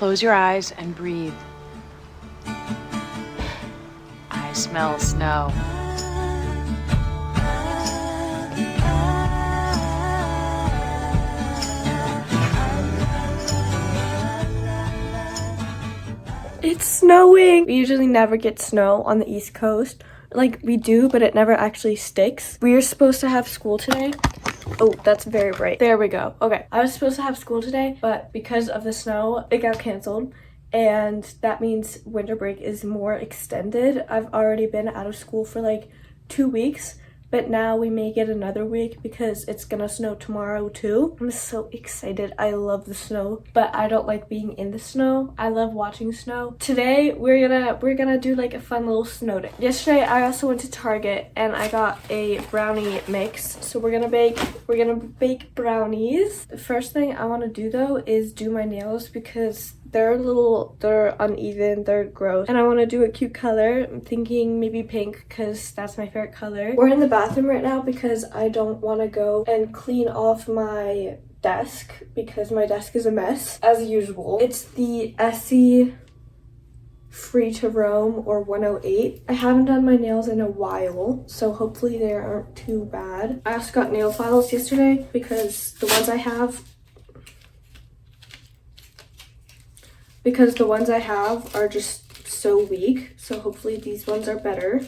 Close your eyes and breathe. I smell snow. It's snowing! We usually never get snow on the East Coast. Like, we do, but it never actually sticks. We are supposed to have school today. Oh, that's very bright. There we go. Okay, I was supposed to have school today, but because of the snow, it got canceled. And that means winter break is more extended. I've already been out of school for like 2 weeks, but now we may get another week because it's gonna snow tomorrow too. I'm so excited. I love the snow, but I don't like being in the snow. I love watching snow. Today we're gonna do like a fun little snow day. Yesterday I also went to Target and I got a brownie mix. So we're gonna bake brownies. The first thing I want to do though is do my nails because they're uneven, they're gross, and I want to do a cute color. I'm thinking maybe pink because that's my favorite color. We're in the bathroom right now because I don't want to go and clean off my desk because my desk is a mess as usual. It's the Essie Free to Roam or 108. I haven't done my nails in a while, so hopefully they aren't too bad. I also got nail files yesterday because the ones I have are just so weak, so hopefully these ones are better.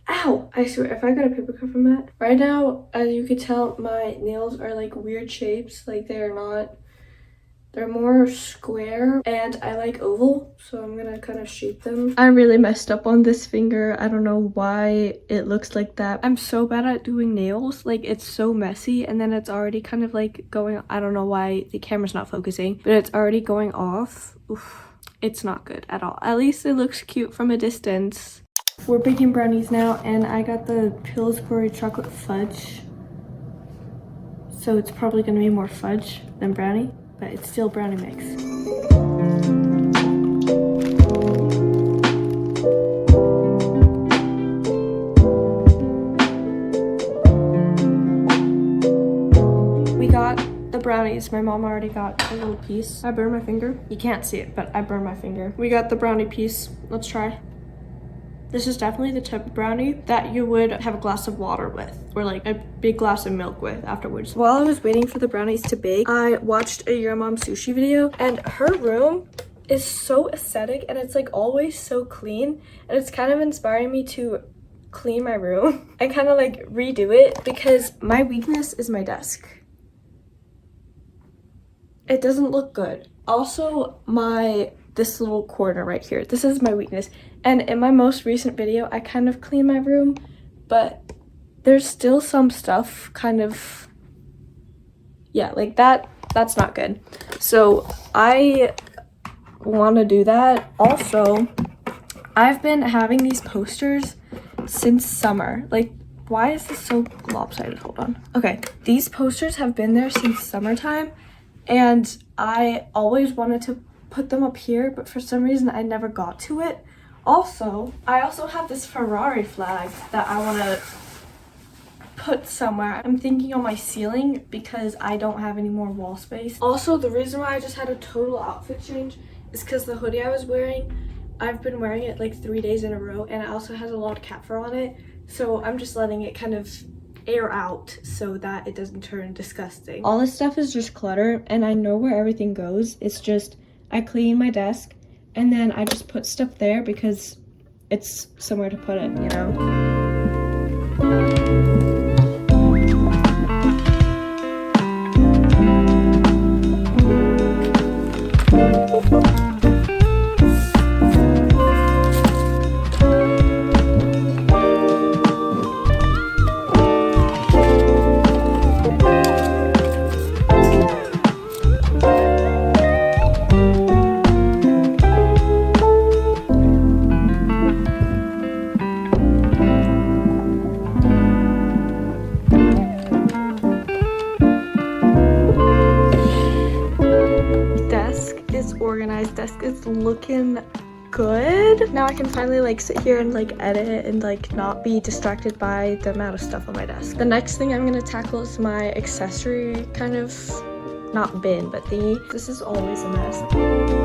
Ow! I swear, if I got a paper cut from that. Right now, as you can tell, my nails are like weird shapes. Like they're more square, and I like oval, so I'm gonna kind of shape them. I really messed up on this finger. I don't know why it looks like that. I'm so bad at doing nails. Like, it's so messy, and then it's already kind of like going, I don't know why the camera's not focusing, but it's already going off. Oof. It's not good at all. At least it looks cute from a distance. We're baking brownies now, and I got the Pillsbury chocolate fudge. So it's probably gonna be more fudge than brownie, but it's still brownie mix. We got the brownies. My mom already got a little piece. I burned my finger. You can't see it, but I burned my finger. We got the brownie piece. Let's try. This is definitely the type of brownie that you would have a glass of water with, or like a big glass of milk with afterwards. While I was waiting for the brownies to bake, I watched a Your Mom Sushi video, and her room is so aesthetic and it's like always so clean, and it's kind of inspiring me to clean my room and kind of like redo it because my weakness is my desk. It doesn't look good. Also, this little corner right here, this is my weakness. And in my most recent video, I kind of cleaned my room, but there's still some stuff kind of, yeah, like that's not good. So I want to do that. Also, I've been having these posters since summer. Like, why is this so lopsided? Hold on. Okay, these posters have been there since summertime, and I always wanted to put them up here, but for some reason I never got to it. Also, I also have this Ferrari flag that I want to put somewhere. I'm thinking on my ceiling because I don't have any more wall space. Also, the reason why I just had a total outfit change is because the hoodie I was wearing, I've been wearing it like 3 days in a row, and it also has a lot of cat fur on it. So I'm just letting it kind of air out so that it doesn't turn disgusting. All this stuff is just clutter, and I know where everything goes. It's just I clean my desk and then I just put stuff there because it's somewhere to put it, you know? Organized. Desk is looking good. Now I can finally like sit here and like edit and like not be distracted by the amount of stuff on my desk. The next thing I'm gonna tackle is my accessory kind of, not bin, but thingy. This is always a mess.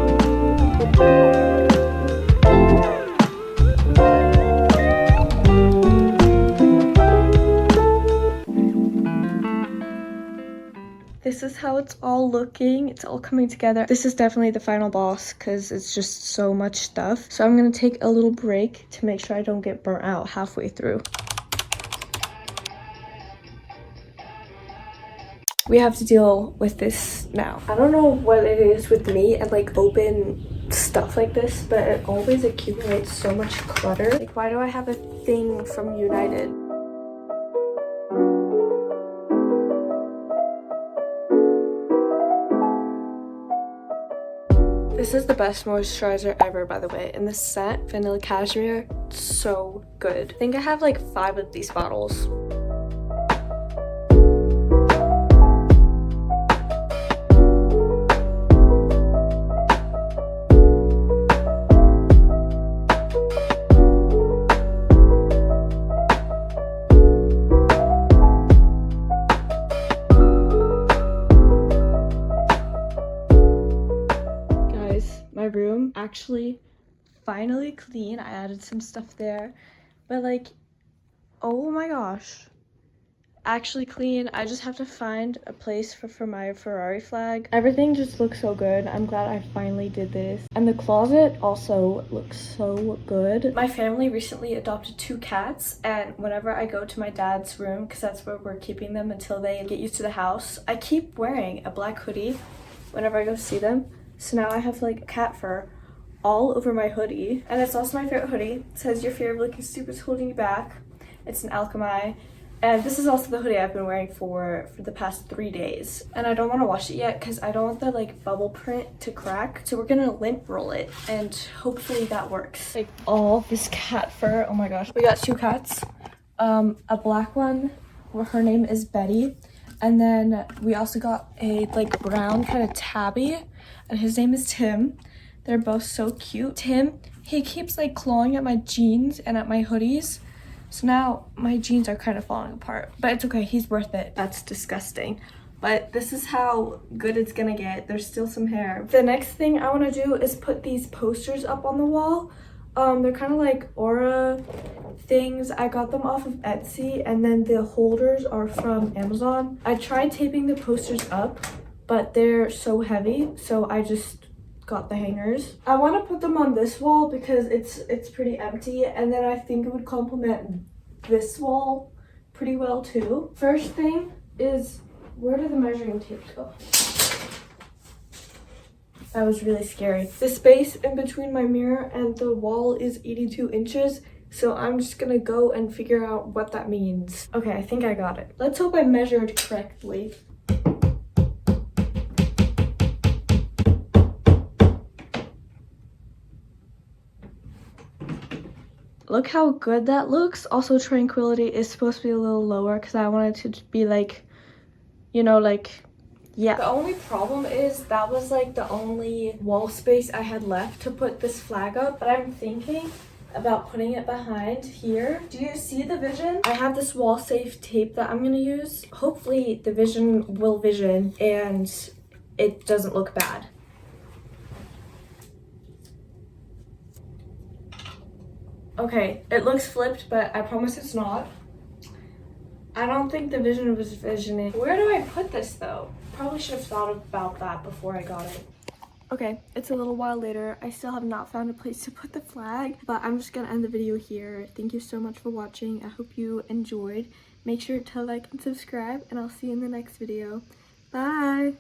is how it's all looking. It's all coming together. This is definitely the final boss because it's just so much stuff. So I'm gonna take a little break to make sure I don't get burnt out halfway through. We have to deal with this now. I don't know what it is with me and like open stuff like this, but it always accumulates so much clutter. Like, why do I have a thing from United? This is the best moisturizer ever, by the way. And the scent, Vanilla Cashmere, so good. I think I have like 5 of these bottles. My room actually finally clean. I added some stuff there, but like, oh my gosh, actually clean. I just have to find a place for my Ferrari flag. Everything just looks so good. I'm glad I finally did this. And the closet also looks so good. My family recently adopted 2 cats, and whenever I go to my dad's room, because that's where we're keeping them until they get used to the house, I keep wearing a black hoodie whenever I go see them. So now I have like cat fur all over my hoodie. And it's also my favorite hoodie. It says, "Your fear of looking stupid is holding you back." It's an alchemy. And this is also the hoodie I've been wearing for the past 3 days. And I don't want to wash it yet because I don't want the like bubble print to crack. So we're gonna lint roll it and hopefully that works. Like all this cat fur, oh my gosh. We got 2 cats. A black one, her name is Betty. And then we also got a like brown kind of tabby, and his name is Tim. They're both so cute. Tim, he keeps like clawing at my jeans and at my hoodies. So now my jeans are kind of falling apart, but it's okay, he's worth it. That's disgusting. But this is how good it's gonna get. There's still some hair. The next thing I wanna do is put these posters up on the wall. They're kind of like aura things. I got them off of Etsy, and then the holders are from Amazon. I tried taping the posters up, but they're so heavy, so I just got the hangers. I want to put them on this wall because it's pretty empty, and then I think it would complement this wall pretty well too. First thing is, where did the measuring tape go? That was really scary. The space in between my mirror and the wall is 82 inches, so I'm just gonna go and figure out what that means. Okay, I think I got it. Let's hope I measured correctly. Look how good that looks. Also, tranquility is supposed to be a little lower because I wanted to be like, you know, like, yeah. The only problem is that was like the only wall space I had left to put this flag up, but I'm thinking about putting it behind here. Do you see the vision? I have this wall safe tape that I'm gonna use. Hopefully the vision will vision and it doesn't look bad. Okay, it looks flipped, but I promise it's not. I don't think the vision was visioning. Where do I put this though? Probably should have thought about that before I got it. Okay, it's a little while later. I still have not found a place to put the flag, but I'm just gonna end the video here. Thank you so much for watching. I hope you enjoyed. Make sure to like and subscribe, and I'll see you in the next video. Bye!